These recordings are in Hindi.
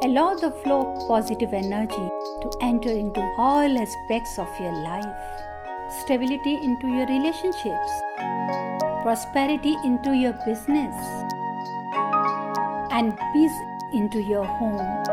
Allow the flow of positive energy to enter into all aspects of your life. Stability into your relationships. Prosperity into your business. And peace into your home.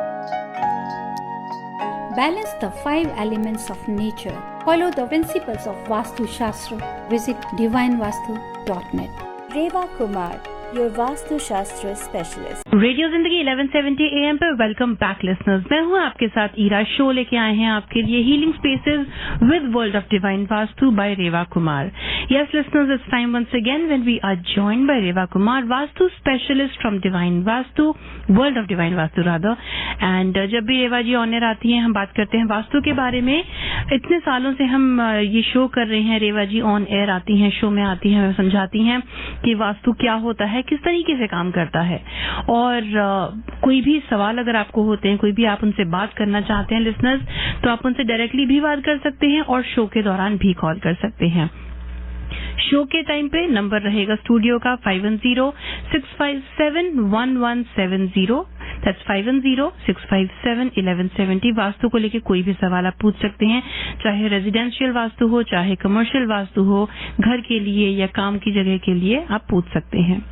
Balance the 5 elements of nature. Follow the principles of Vastu Shastra. Visit divinevastu.net. Reva Kumar, your vastu shastra specialist. Radio जिंदगी 1170 AM पे वेलकम बैक लिसनर्स। मैं हूं आपके साथ ईरा। शो लेके आए हैं आपके लिए healing spaces with World of Divine vastu by Reva Kumar. Yes listeners, it's time once again when we are joined by Reva Kumar, vastu specialist from Divine vastu, World of Divine vastu rather. And जब भी रेवा जी ऑन एयर आती हैं, हम बात करते हैं वास्तु के बारे में। इतने सालों से हम ये शो कर रहे हैं, रेवा जी ऑन एयर आती हैं, शो में आती हैं, समझाती हैं कि वास्तु क्या होता है, किस तरीके से काम करता है। और कोई भी सवाल अगर आपको होते हैं, कोई भी आप उनसे बात करना चाहते हैं लिसनर्स, तो आप उनसे डायरेक्टली भी बात कर सकते हैं और शो के दौरान भी कॉल कर सकते हैं। शो के टाइम पे नंबर रहेगा स्टूडियो का 510-657-1170। दैट्स 510-657-1170। वास्तु को लेके कोई भी सवाल आप पूछ सकते हैं, चाहे रेजिडेंशियल वास्तु हो, चाहे कमर्शियल वास्तु हो, घर के लिए या काम की जगह के लिए आप पूछ सकते हैं।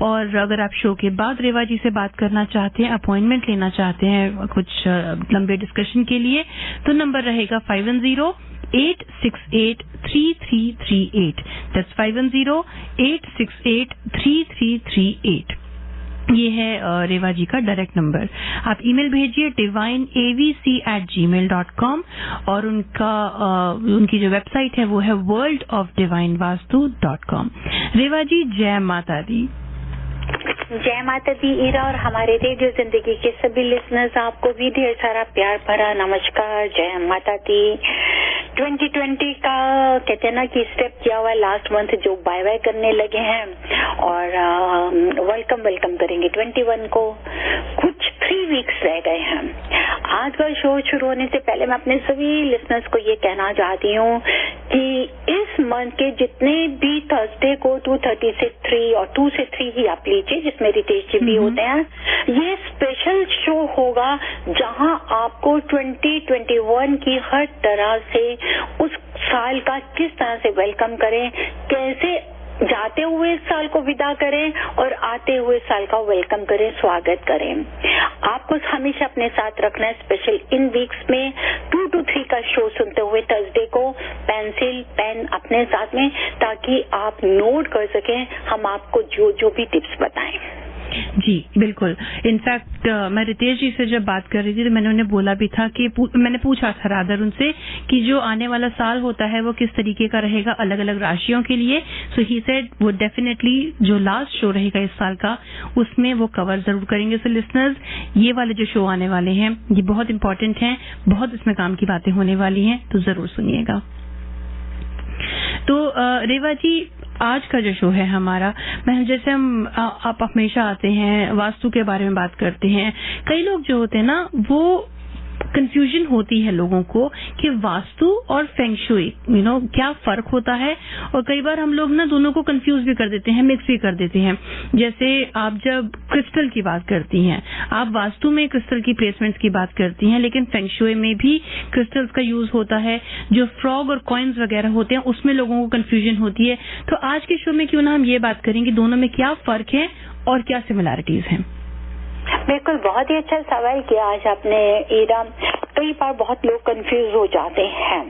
और अगर आप शो के बाद रेवा जी से बात करना चाहते हैं, अपॉइंटमेंट लेना चाहते हैं कुछ लंबे डिस्कशन के लिए, तो नंबर रहेगा 510-868-3338। दैट्स 510-868-3338। ये है रेवा जी का डायरेक्ट नंबर। आप ईमेल भेजिए divineavc@gmail.com और उनकी जो वेबसाइट है वो है worldofdivinevastu.com। रेवा जी, जय माता दी। जय माता दी ईरा, और हमारे रेडियो जिंदगी के सभी लिसनर्स, आपको भी ढेर सारा प्यार भरा नमस्कार। जय माता दी। 2020 का कहते हैं ना कि स्टेप किया हुआ लास्ट मंथ, जो बाय बाय करने लगे हैं और वेलकम करेंगे 21 को। कुछ 3 वीक्स रह गए हैं। आज का शो शुरू होने से पहले मैं अपने सभी लिसनर्स को ये कहना चाहती हूँ कि इस मंथ के जितने भी थर्सडे को 2:30 से 3 और 2 से 3 ही आप लीजिए, जिसमें रितेश जी भी होते हैं, ये स्पेशल शो होगा जहां आपको 2021 की हर तरह से उस साल का किस तरह से वेलकम करें, कैसे जाते हुए साल को विदा करें और आते हुए साल का वेलकम करें, स्वागत करें। आपको हमेशा अपने साथ रखना है, स्पेशल इन वीक्स में 2 to 3 का शो सुनते हुए थर्सडे को पेंसिल पेन अपने साथ में, ताकि आप नोट कर सकें हम आपको जो भी टिप्स बताएं। जी बिल्कुल। इनफैक्ट मैं रितेश जी से जब बात कर रही थी तो मैंने उन्हें बोला भी था कि मैंने पूछा था रादर उनसे कि जो आने वाला साल होता है वो किस तरीके का रहेगा अलग अलग राशियों के लिए। सो ही सेड वो डेफिनेटली जो लास्ट शो रहेगा इस साल का उसमें वो कवर जरूर करेंगे। सो लिसनर्स, ये वाले जो शो आने वाले हैं ये बहुत इंपॉर्टेंट हैं, बहुत इसमें काम की बातें होने वाली हैं, तो जरूर सुनिएगा। तो रेवा जी, आज का जो शो है हमारा, मैं जैसे आप हमेशा आते हैं वास्तु के बारे में बात करते हैं। कई लोग जो होते हैं ना, वो कंफ्यूजन होती है लोगों को कि वास्तु और फेंग शुई क्या फर्क होता है, और कई बार हम लोग ना दोनों को कंफ्यूज भी कर देते हैं, मिक्स भी कर देते हैं। जैसे आप जब क्रिस्टल की बात करती हैं, आप वास्तु में क्रिस्टल की प्लेसमेंट्स की बात करती हैं, लेकिन फेंग शुई में भी क्रिस्टल्स का यूज होता है। जो फ्रॉग और कॉइन्स वगैरह होते हैं उसमें लोगों को कंफ्यूजन होती है। तो आज के शो में क्यों ना हम ये बात करेंगे दोनों में क्या फर्क है और क्या सिमिलैरिटीज हैं। बिल्कुल, बहुत ही अच्छा सवाल किया आज आपने ईरा। कई बार बहुत लोग कंफ्यूज हो जाते हैं।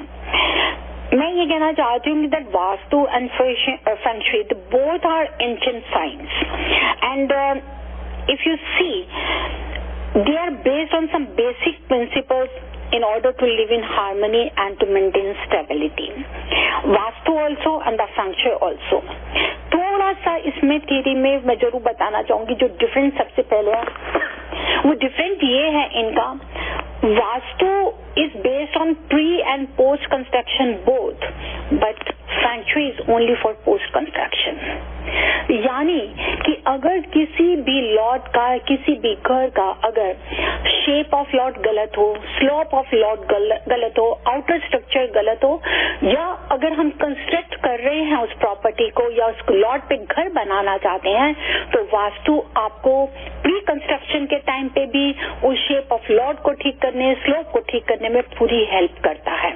मैं ये कहना चाहती हूँ that vastu and feng shui both are ancient science and if you see they are based on some basic principles in order to live in harmony and to maintain stability. Vastu also and the feng shui also. थोड़ा सा इसमें थ्योरी में मैं जरूर बताना चाहूंगी। जो डिफरेंस सबसे पहले है वो डिफरेंट ये है इनका, vastu is based on pre and post construction both, but feng shui is only for post construction. यानी कि अगर किसी भी लॉट का, किसी भी घर का अगर शेप ऑफ लॉट गलत हो, स्लोप ऑफ लॉट गलत हो, आउटर स्ट्रक्चर गलत हो, या अगर हम कंस्ट्रक्ट कर रहे हैं उस प्रॉपर्टी को या उस लॉट पे घर बनाना चाहते हैं, तो वास्तु आपको प्री कंस्ट्रक्शन के टाइम पे भी उस शेप ऑफ लॉट को ठीक करने, स्लोप को ठीक करने में पूरी हेल्प करता है।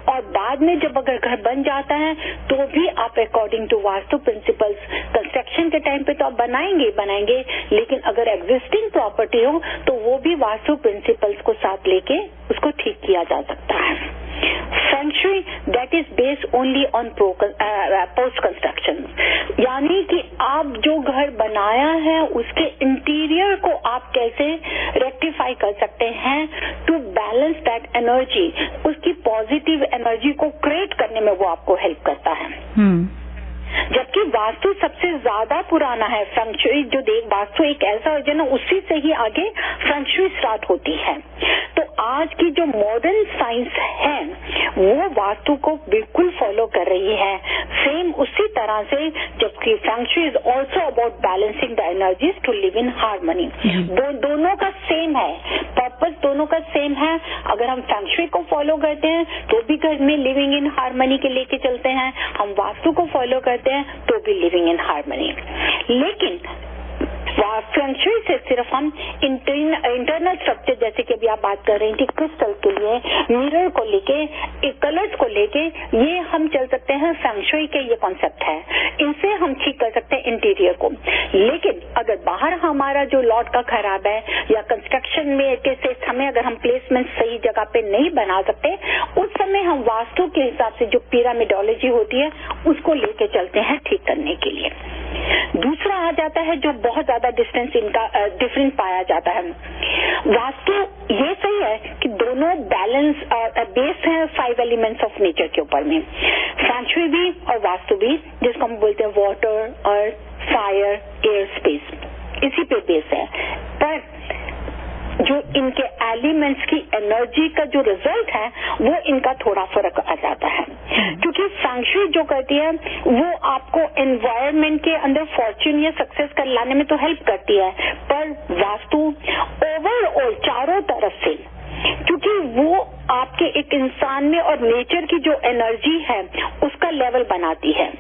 और बाद में जब अगर घर बन जाता है तो भी आप according to vastu principles construction के टाइम पे तो आप बनाएंगे, लेकिन अगर एग्जिस्टिंग प्रॉपर्टी हो तो वो भी वास्तु प्रिंसिपल्स को साथ लेके उसको ठीक किया जा सकता है। Feng Shui that is based only on post construction, यानी कि आप जो घर बनाया है उसके इंटीरियर को आप कैसे रेक्टिफाई कर सकते हैं टू बैलेंस दैट एनर्जी, उसकी पॉजिटिव एनर्जी को क्रिएट करने में वो आपको हेल्प करता है। जबकि वास्तु सबसे ज्यादा पुराना है। फेंग शुई जो वास्तु एक ऐसा है ना, उसी से ही आगे फेंग शुई स्टार्ट होती है। तो आज की जो मॉडर्न साइंस है वो वास्तु को बिल्कुल फॉलो कर रही है, सेम उसी तरह से, जबकि feng shui is also about balancing the energies to live in harmony. दोनों का सेम है, पर्पस दोनों का सेम है। अगर हम फेंग शुई को फॉलो करते हैं तो भी घर में लिविंग इन हार्मनी के लेके चलते हैं, हम वास्तु को फॉलो करते हैं तो भी लिविंग इन हार्मनी। लेकिन फेंग शुई से सिर्फ हम इंटरनल स्ट्रक्चर, जैसे कि अभी आप बात कर रहे हैं कि क्रिस्टल के लिए, मिरर को लेके, कलर्स को लेके, ये हम चल सकते हैं। फेंग शुई के ये कॉन्सेप्ट है, इनसे हम ठीक कर सकते हैं इंटीरियर को। लेकिन अगर बाहर हमारा जो लॉट का खराब है या कंस्ट्रक्शन में कैसे हमें अगर हम प्लेसमेंट सही जगह पे नहीं बना सकते, उस समय हम वास्तु के हिसाब से जो पिरामिडोलॉजी होती है उसको लेके चलते हैं ठीक करने के लिए। दूसरा आ जाता है जो बहुत ज्यादा डिफरेंस पाया जाता है। वास्तु ये सही है कि दोनों बैलेंस बेस्ड है 5 एलिमेंट्स ऑफ नेचर के ऊपर में, फेंग शुई भी और वास्तु भी, जिसको हम बोलते हैं वाटर, अर्थ, फायर, एयर, स्पेस, इसी पे बेस है। पर जो इनके एलिमेंट्स की एनर्जी का जो रिजल्ट है वो इनका थोड़ा फर्क आ जाता है, क्योंकि फेंग शुई जो करती है वो आपको एनवायरनमेंट के अंदर फॉर्च्यून या सक्सेस कर लाने में तो हेल्प करती है, पर वास्तु ओवरऑल चारों तरफ से, क्योंकि वो आपके एक इंसान में और नेचर की जो एनर्जी है उसका लेवल बनाती है।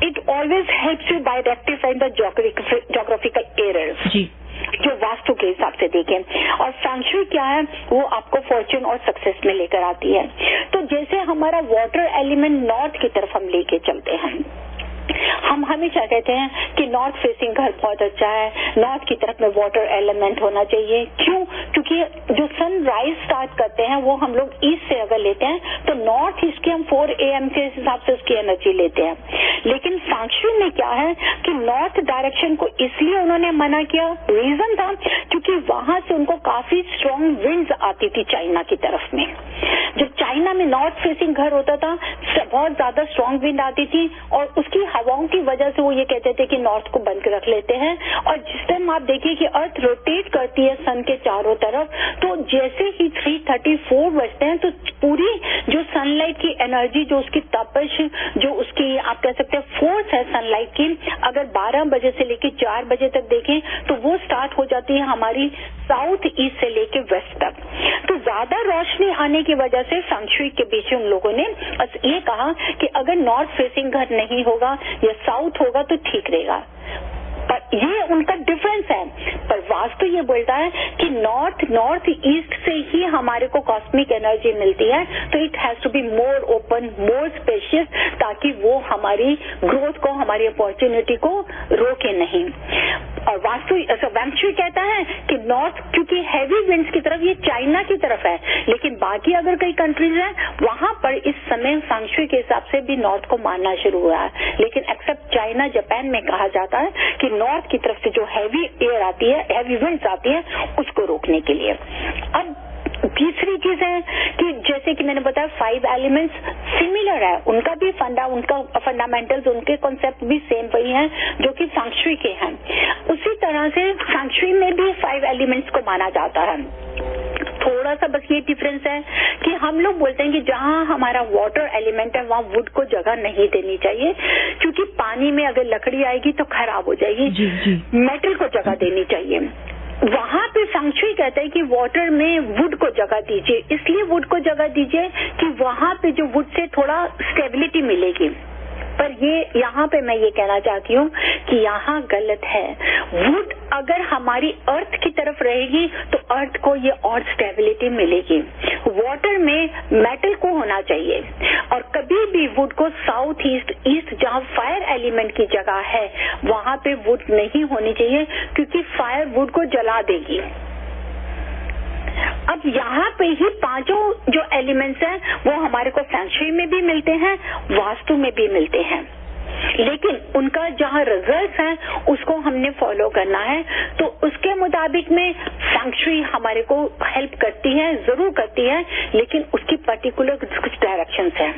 It always helps you by rectifying the geographical errors जो वास्तु के हिसाब से देखें। और फेंग शुई क्या है, वो आपको फॉर्च्यून और सक्सेस में लेकर आती है। तो जैसे हमारा वाटर एलिमेंट नॉर्थ की तरफ हम लेके चलते हैं, हम हमेशा कहते हैं कि नॉर्थ फेसिंग घर बहुत अच्छा है, नॉर्थ की तरफ में वाटर एलिमेंट होना चाहिए। क्यों? क्योंकि जो सनराइज स्टार्ट करते हैं वो हम लोग ईस्ट से अगर लेते हैं तो नॉर्थ ईस्ट की हम 4 AM के हिसाब से उसकी एनर्जी लेते हैं। लेकिन फेंग शुई में क्या है कि नॉर्थ डायरेक्शन को इसलिए उन्होंने मना किया, रीजन था क्योंकि वहां से उनको काफी स्ट्रॉन्ग विंड्स आती थी चाइना की तरफ में। जब चाइना में नॉर्थ फेसिंग घर होता था बहुत ज्यादा स्ट्रॉन्ग विंड आती थी और उसकी हवाओं की वजह से वो ये कहते थे कि नॉर्थ को बंद रख लेते हैं। और जिस टाइम आप देखिए कि अर्थ रोटेट करती है सन के चारों तरफ, तो जैसे ही 3:34 बजते हैं तो पूरी जो सनलाइट की एनर्जी, जो उसकी तपश, जो उसकी आप कह सकते हैं फोर्स है सनलाइट की, अगर 12 बजे से लेके 4 बजे तक देखें तो वो स्टार्ट हो जाती है हमारी साउथ ईस्ट से लेके वेस्ट तक। तो ज्यादा रोशनी आने की वजह से फेंग शुई के बीच उन लोगों ने ये कहा कि अगर नॉर्थ फेसिंग घर नहीं होगा या साउथ होगा तो ठीक रहेगा। पर ये उनका डिफरेंस है। पर वास्तु ये बोलता है कि नॉर्थ ईस्ट से ही हमारे को कॉस्मिक एनर्जी मिलती है, तो it has to be more open, more spacious, ताकि वो हमारी ग्रोथ को, हमारी अपॉर्चुनिटी को रोके नहीं। और वास्तु फेंग शुई कहता है कि नॉर्थ, क्योंकि हैवी विंड्स की तरफ ये चाइना की तरफ है, लेकिन बाकी अगर कई कंट्रीज हैं वहां पर इस समय फेंग शुई के हिसाब से भी नॉर्थ को मानना शुरू हुआ है। लेकिन एक्सेप्ट चाइना, जापान में कहा जाता है कि नॉर्थ की तरफ से जो हैवी एयर आती है, हैवी विंड्स आती है, उसको रोकने के लिए। अब तीसरी चीज है कि जैसे कि मैंने बताया 5 एलिमेंट्स सिमिलर है, उनका भी उनका फंडामेंटल्स, उनके कॉन्सेप्ट भी सेम वही हैं जो कि फेंग शुई के हैं। उसी तरह से फेंग शुई में भी 5 एलिमेंट्स को माना जाता है। थोड़ा सा बस ये डिफरेंस है कि हम लोग बोलते हैं कि जहाँ हमारा वाटर एलिमेंट है वहाँ वुड को जगह नहीं देनी चाहिए, क्योंकि पानी में अगर लकड़ी आएगी तो खराब हो जाएगी। मेटल को जगह देनी चाहिए। वहाँ पे फेंग शुई कहता है कि वाटर में वुड को जगह दीजिए, इसलिए वुड को जगह दीजिए कि वहाँ पे जो वुड से थोड़ा स्टेबिलिटी मिलेगी। पर ये यहाँ पे मैं ये कहना चाहती हूँ कि यहाँ गलत है। वुड अगर हमारी अर्थ की तरफ रहेगी तो अर्थ को ये और स्टेबिलिटी मिलेगी। वाटर में मेटल को होना चाहिए, और कभी भी वुड को साउथ ईस्ट जहाँ फायर एलिमेंट की जगह है वहाँ पे वुड नहीं होनी चाहिए, क्योंकि फायर वुड को जला देगी। अब यहाँ पे ही पांचों जो एलिमेंट्स हैं वो हमारे को फेंग शुई में भी मिलते हैं, वास्तु में भी मिलते हैं, लेकिन उनका जहाँ रिजल्ट है उसको हमने फॉलो करना है। तो उसके मुताबिक में फेंग शुई हमारे को हेल्प करती है, जरूर करती है, लेकिन उसकी पर्टिकुलर कुछ डायरेक्शंस हैं।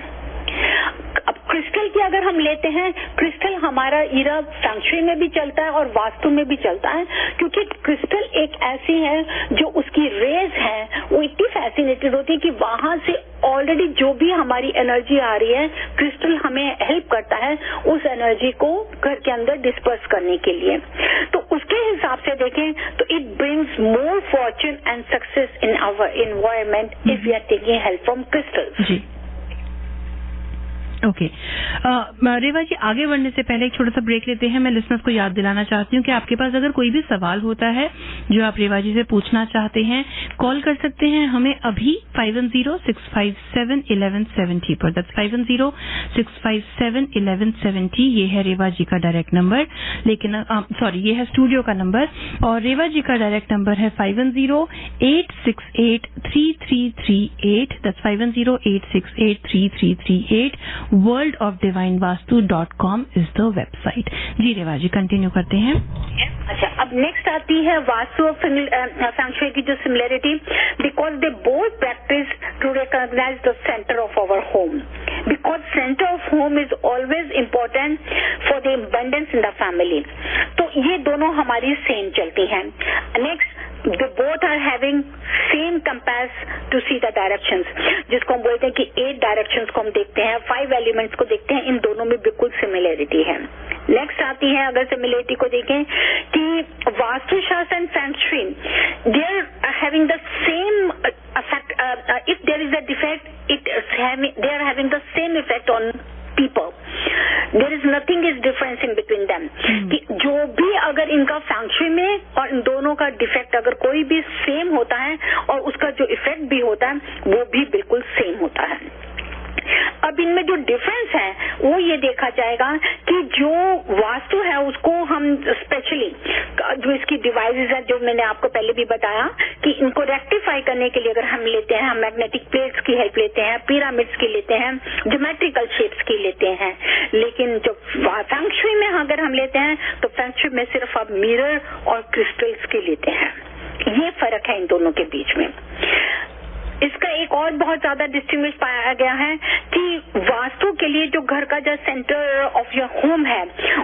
अब क्रिस्टल की अगर हम लेते हैं, क्रिस्टल हमारा इरा फेंग शुई में भी चलता है और वास्तु में भी चलता है, क्योंकि क्रिस्टल एक ऐसी है जो उसकी रेज है वो इतनी फैसिनेटेड होती है कि वहां से ऑलरेडी जो भी हमारी एनर्जी आ रही है, क्रिस्टल हमें हेल्प करता है उस एनर्जी को घर के अंदर डिस्पर्स करने के लिए। तो उसके हिसाब से देखें तो it brings more fortune and success in our environment if we are taking help from crystals. Okay Reva ji, आगे बढ़ने से पहले एक छोटा सा ब्रेक लेते हैं। मैं लिसनर्स को याद दिलाना चाहती हूँ कि आपके पास अगर कोई भी सवाल होता है जो आप रेवा जी से पूछना चाहते हैं, कॉल कर सकते हैं हमें अभी 510-657-1170 पर। दैट्स 510-657-1170। ये है रेवा जी का डायरेक्ट नंबर, लेकिन ये है स्टूडियो का नंबर, और रेवा जी का डायरेक्ट नंबर है 510-868-3338। That's 510-868-3338। worldofdivinevastu.com is the website। जी रेवा जी, कंटिन्यू करते हैं। अच्छा, अब नेक्स्ट आती है वास्तु और फेंग शुई की जो similarity, because they both practice to recognise the centre of our home, because centre of home is always important for the abundance in the family. तो ये दोनों हमारी सेम चलती हैं। Next, they both are having same compass to see the directions, जिसको हम बोलते हैं कि 8 डायरेक्शंस को हम देखते हैं, 5 एलिमेंट्स को देखते हैं, इन दोनों में बिल्कुल सिमिलरिटी है। नेक्स्ट आती है, अगर सिमिलरिटी को देखें कि vastu shastra and feng shui they are having the same effect, if there is a defect they are having the same effect on people. There is nothing is difference in between them. कि जो भी अगर इनका फेंग शुई में और इन दोनों का डिफेक्ट अगर कोई भी सेम होता है और उसका जो इफेक्ट भी होता है वो भी बिल्कुल सेम होता है। अब इनमें जो डिफरेंस है वो ये देखा जाएगा कि जो वास्तु है उसको हम स्पेशली जो इसकी डिवाइसेस है, जो मैंने आपको पहले भी बताया कि इनको रेक्टिफाई करने के लिए अगर हम लेते हैं, हम मैग्नेटिक प्लेट्स की हेल्प लेते हैं, पिरामिड्स की लेते हैं, ज्योमेट्रिकल शेप्स की लेते हैं, लेकिन जो फेंग शुई में अगर हम लेते हैं तो फेंग शुई में सिर्फ आप मिरर और क्रिस्टल्स की लेते हैं। ये फर्क है इन दोनों के बीच में। इसका एक और बहुत ज्यादा डिस्टिंग्विश पाया गया है कि वास्तु के लिए जो घर का जो सेंटर ऑफ योर होम है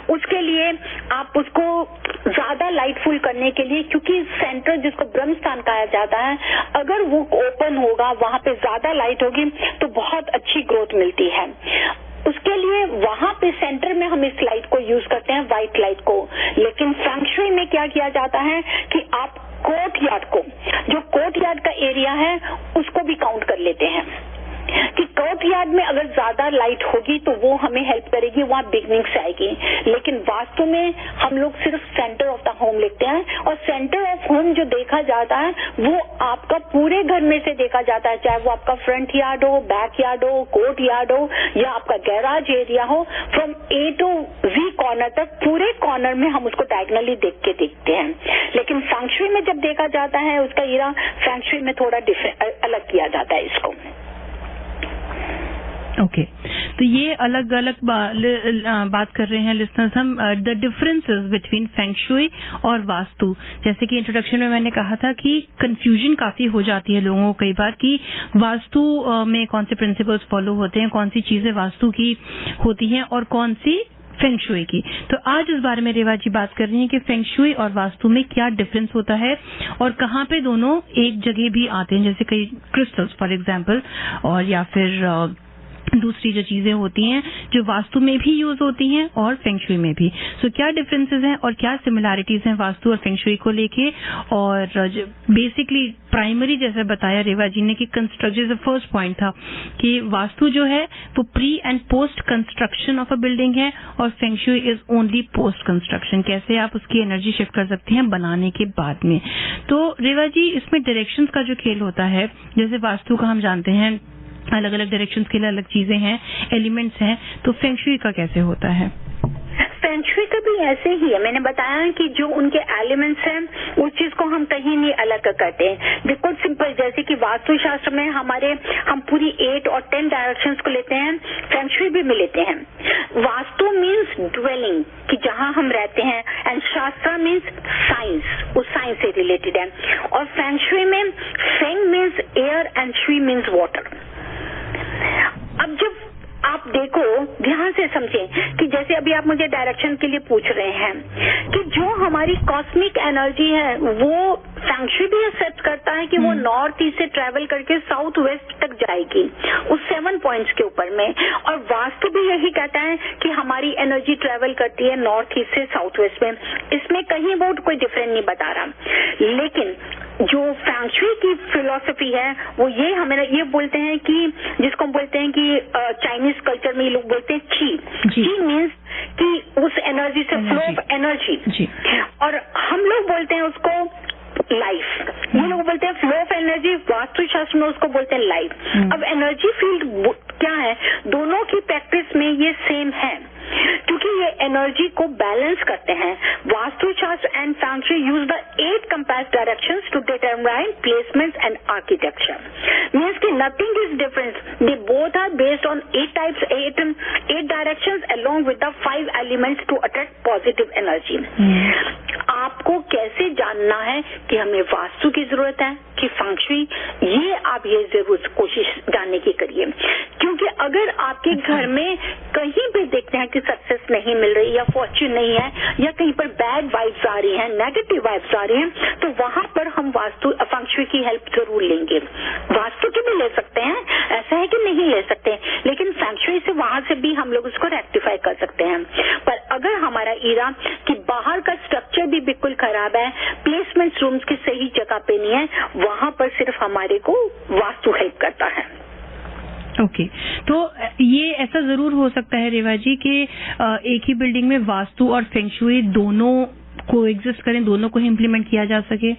उसके लिए आप उसको ज्यादा लाइटफुल करने के लिए, क्योंकि सेंटर जिसको ब्रह्म स्थान कहा जाता है, अगर वो ओपन होगा, वहां पे ज्यादा लाइट होगी तो बहुत अच्छी ग्रोथ मिलती है। उसके लिए वहां पे सेंटर में हम इस लाइट को यूज करते हैं, व्हाइट लाइट को। लेकिन फेंग शुई में क्या किया जाता है कि आप कोर्टयार्ड को, जो कोर्टयार्ड का एरिया है उसको भी काउंट कर लेते हैं कि कोर्टयार्ड में अगर ज्यादा लाइट होगी तो वो हमें हेल्प करेगी, वहाँ बिगनिंग से आएगी। लेकिन वास्तु में हम लोग सिर्फ सेंटर ऑफ द होम लिखते हैं, और सेंटर ऑफ होम जो देखा जाता है वो आपका पूरे घर में से देखा जाता है, चाहे वो आपका फ्रंट यार्ड हो, बैक यार्ड हो, कोर्ट यार्ड हो या आपका गैराज एरिया हो, from A to G corner तक पूरे कॉर्नर में हम उसको डायगोनली देख के देखते हैं। लेकिन फेंग शुई में जब देखा जाता है उसका एरा फेंग शुई में थोड़ा अलग किया जाता है इसको। ओके, तो ये अलग अलग बात कर रहे हैं लिसनर्स हम, the differences between feng shui और वास्तु। जैसे कि इंट्रोडक्शन में मैंने कहा था कि कंफ्यूजन काफी हो जाती है लोगों को कई बार कि वास्तु में कौन से प्रिंसिपल्स फॉलो होते हैं, कौन सी चीजें वास्तु की होती हैं और कौन सी फेंग शुई की। तो आज इस बारे में रेवा जी बात कर रही हैं कि फेंग शुई और वास्तु में क्या डिफरेंस होता है और कहाँ पे दोनों एक जगह भी आते हैं, जैसे कई क्रिस्टल्स फॉर एग्जांपल, और या फिर दूसरी जो चीजें होती हैं जो वास्तु में भी यूज होती हैं और फेंग शुई में भी। सो क्या डिफरेंसेस हैं और क्या सिमिलैरिटीज हैं वास्तु और फेंग शुई को लेके। और बेसिकली प्राइमरी जैसे बताया रेवा जी ने कि कंस्ट्रक्शन फर्स्ट पॉइंट था कि वास्तु जो है वो pre and post construction of a building है और Feng shui is only post construction, कैसे आप उसकी एनर्जी शिफ्ट कर सकते हैं बनाने के बाद में। तो रेवा जी इसमें डायरेक्शंस का जो खेल होता है, जैसे वास्तु का हम जानते हैं अलग अलग डायरेक्शंस के लिए अलग चीजें हैं, एलिमेंट्स हैं, तो फेंग शुई का कैसे होता है? फेंग शुई का भी ऐसे ही है। मैंने बताया कि जो उनके एलिमेंट्स हैं उस चीज को हम कहीं नहीं अलग करते हैं। बिल्कुल सिंपल, जैसे कि वास्तुशास्त्र में हम पूरी 8 और 10 डायरेक्शंस को लेते हैं, फेंग शुई भी लेते हैं। वास्तु मीन्स ड्वेलिंग, कि जहां हम रहते हैं, एंड शास्त्र मीन्स साइंस, उस साइंस से रिलेटेड है। और फेंग शुई में Feng means air and Shuey means water. अब जब आप देखो, ध्यान से समझें कि जैसे अभी आप मुझे डायरेक्शन के लिए पूछ रहे हैं कि जो हमारी कॉस्मिक एनर्जी है वो फेंग शुई भी एक्सेप्ट करता है कि वो नॉर्थ ईस्ट से ट्रेवल करके साउथ वेस्ट तक जाएगी उस 7 पॉइंट्स के ऊपर में, और वास्तु भी यही कहता है कि हमारी एनर्जी ट्रेवल करती है नॉर्थ ईस्ट से साउथ वेस्ट में। इसमें कहीं वो कोई डिफरेंस नहीं बता रहा, लेकिन जो फेंग शुई की फिलॉसफी है वो ये हमें ये बोलते हैं कि जिसको हम बोलते हैं कि चाइनीज कल्चर में ये लोग बोलते हैं ची मीन्स कि उस एनर्जी से फ्लो ऑफ एनर्जी, और हम लोग बोलते हैं उसको लाइफ, ये लोग बोलते हैं फ्लो ऑफ एनर्जी, वास्तुशास्त्र में उसको बोलते हैं लाइफ। अब एनर्जी फील्ड क्या है, दोनों की प्रैक्टिस में ये सेम है क्योंकि ये एनर्जी को बैलेंस करते हैं। Vastushastra and feng shui use the 8 compass directions to determine placements and architecture. Means कि nothing is different, they both are based on 8 directions along with the 5 elements to attract positive energy. आपको कैसे जानना है कि हमें वास्तु की जरूरत है कि फेंग शुई, ये आप ये जरूर कोशिश जानने की करिए, क्योंकि अगर आपके घर में कहीं भी देखते हैं कि सक्सेस नहीं मिल रही या फॉर्च्यून नहीं है या कहीं पर बैड वाइब्स आ रही हैं, नेगेटिव वाइब्स आ रही हैं, तो वहां पर हम वास्तु फेंग शुई की हेल्प जरूर लेंगे। वास्तु की भी ले सकते हैं, ऐसा है कि नहीं ले सकते, लेकिन फेंग शुई से वहां से भी हम लोग उसको रेक्टिफाई कर सकते हैं। पर अगर हमारा इरा कि बाहर का स्ट्रक्चर भी बिल्कुल खराब है, प्लेसमेंट रूम्स की सही जगह पे नहीं है, वहां पर सिर्फ हमारे को वास्तु हेल्प करता है। ओके, तो ये ऐसा जरूर हो सकता है रेवा जी कि एक ही बिल्डिंग में वास्तु और फेंग शुई दोनों को एग्जिस्ट करें, दोनों को ही इम्प्लीमेंट किया जा सके?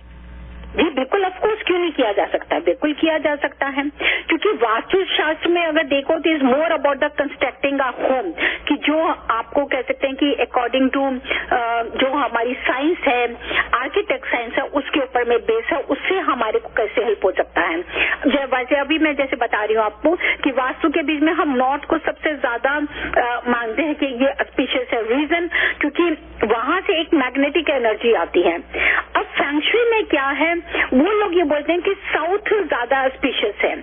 जी बिल्कुल, ऑफ कोर्स क्यों नहीं किया जा सकता, बिल्कुल किया जा सकता है, क्योंकि वास्तुशास्त्र में अगर देखो तो is more about the constructing a home, कि जो आपको कह सकते हैं कि अकॉर्डिंग टू जो हमारी साइंस है, आर्किटेक्ट साइंस है, उसके ऊपर में बेस है, उससे हमारे को कैसे हेल्प हो सकता है। वैसे अभी मैं जैसे बता रही हूँ आपको कि वास्तु के बीच में हम नॉर्थ को सबसे ज्यादा मानते हैं कि ये ऑस्पिशियस है, रीजन क्योंकि वहां से एक मैग्नेटिक एनर्जी आती है। अब फेंग शुई में क्या है, वो लोग ये बोलते हैं कि साउथ ज्यादा ऑस्पिशियस है,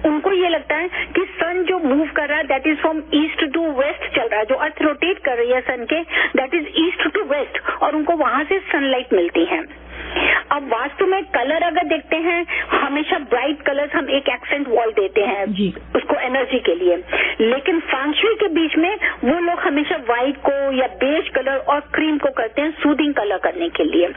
उनको ये लगता है कि सन जो मूव कर रहा है that is from east to west चल रहा है, जो अर्थ रोटेट कर रही है सन के, that is east to west, और उनको वहां से सनलाइट मिलती है। अब वास्तु में कलर अगर देखते हैं, हमेशा ब्राइट कलर्स हम एक एक्सेंट वॉल देते हैं उसको एनर्जी के लिए, लेकिन फेंग शुई के बीच में वो लोग हमेशा व्हाइट को या बेज कलर और क्रीम को करते हैं सूदिंग कलर करने के लिए।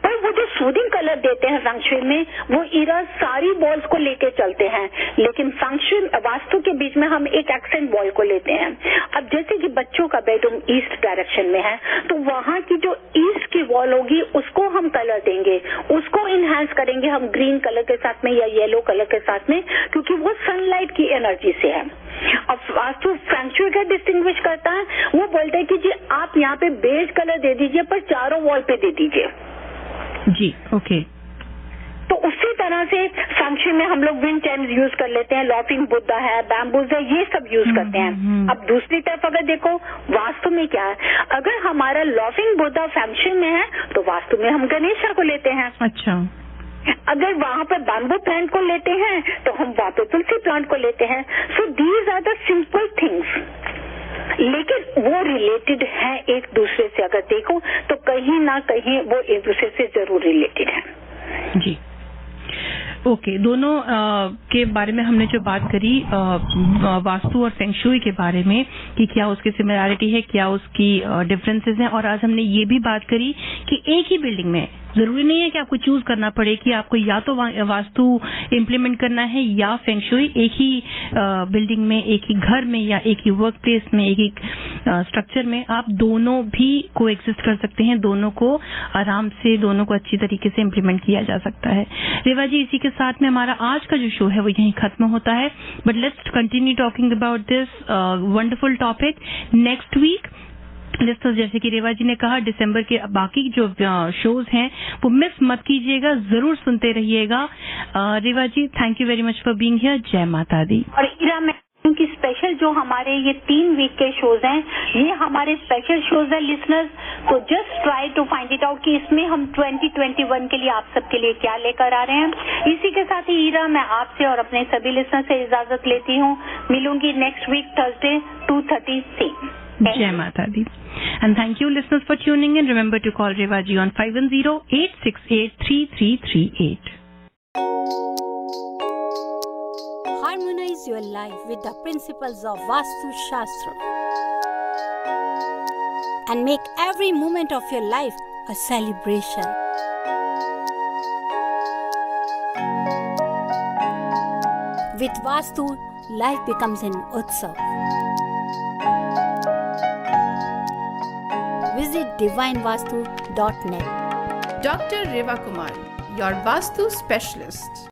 पर वो जो सूदिंग कलर देते हैं फेंग शुई में, वो इरा सारी वॉल्स को लेके चलते हैं, लेकिन फेंग शुई वास्तु के बीच में हम एक एक्सेंट वॉल को लेते हैं। अब जैसे कि बच्चों का बेडरूम ईस्ट डायरेक्शन में है, तो वहां की जो ईस्ट की वॉल होगी उसको हम कलर देंगे, उसको इनहेंस करेंगे हम ग्रीन कलर के साथ में या येलो कलर के साथ में, क्योंकि वो सनलाइट की एनर्जी से है। अब वास्तु फेंग शुई का डिस्टिंग्विश करता है, वो बोलते हैं कि जी आप यहाँ पे बेज कलर दे दीजिए पर चारों वॉल पे दे दीजिए। जी ओके। तो उसी तरह से फेंग शुई में हम लोग विंड चाइम्स यूज कर लेते हैं, लॉफिंग बुद्धा है, बैम्बूज है, ये सब यूज करते हैं। अब दूसरी तरफ अगर देखो वास्तु में क्या है, अगर हमारा लॉफिंग बुद्धा फेंग शुई में है तो वास्तु में हम गणेशा को लेते हैं। अच्छा, अगर वहाँ पर बैम्बू प्लांट को लेते हैं तो हम वहाँ पे तुलसी प्लांट को लेते हैं। So these are the simple things. लेकिन वो रिलेटेड है एक दूसरे से। अगर देखो तो कहीं ना कहीं वो एक दूसरे से जरूर रिलेटेड है। जी, ओके, दोनों के बारे में हमने जो बात करी, वास्तु और फेंग शुई के बारे में, कि क्या उसकी सिमिलैरिटी है, क्या उसकी डिफरेंसेस हैं, और आज हमने ये भी बात करी कि एक ही बिल्डिंग में जरूरी नहीं है कि आपको चूज करना पड़े कि आपको या तो वास्तु इम्प्लीमेंट करना है या फेंग शुई। एक ही बिल्डिंग में, एक ही घर में, या एक ही वर्क प्लेस में, एक ही स्ट्रक्चर में आप दोनों भी को एग्जिस्ट कर सकते हैं। दोनों को आराम से, दोनों को अच्छी तरीके से इम्प्लीमेंट किया जा सकता है। रेवा जी, इसी के साथ में हमारा आज का जो शो है वो यहीं खत्म होता है, but let's continue talking about this wonderful topic next week. Listeners, जैसे कि रेवा जी ने कहा, दिसंबर के बाकी जो शोज हैं वो मिस मत कीजिएगा, जरूर सुनते रहिएगा। Reva ji, thank you very much for being here. जय माता दी। और ईरा, मैं की स्पेशल जो हमारे ये 3 वीक के शोज हैं, ये हमारे स्पेशल शोज हैं लिसनर्स। तो just try to find it out कि इसमें हम 2021 के लिए आप सबके लिए क्या लेकर आ रहे हैं। इसी के साथ ही ईरा, मैं आपसे और अपने सभी लिसनर से इजाजत लेती हूँ। मिलूंगी next week Thursday 2:30 CM। Jai Mata Di. And thank you listeners for tuning in. Remember to call Rewa ji on 510-868-3338. Harmonize your life with the principles of Vastu Shastra and make every moment of your life a celebration. With Vastu, life becomes an utsav. Visit divinevastu.net. Dr. Reva Kumar, your Vastu specialist.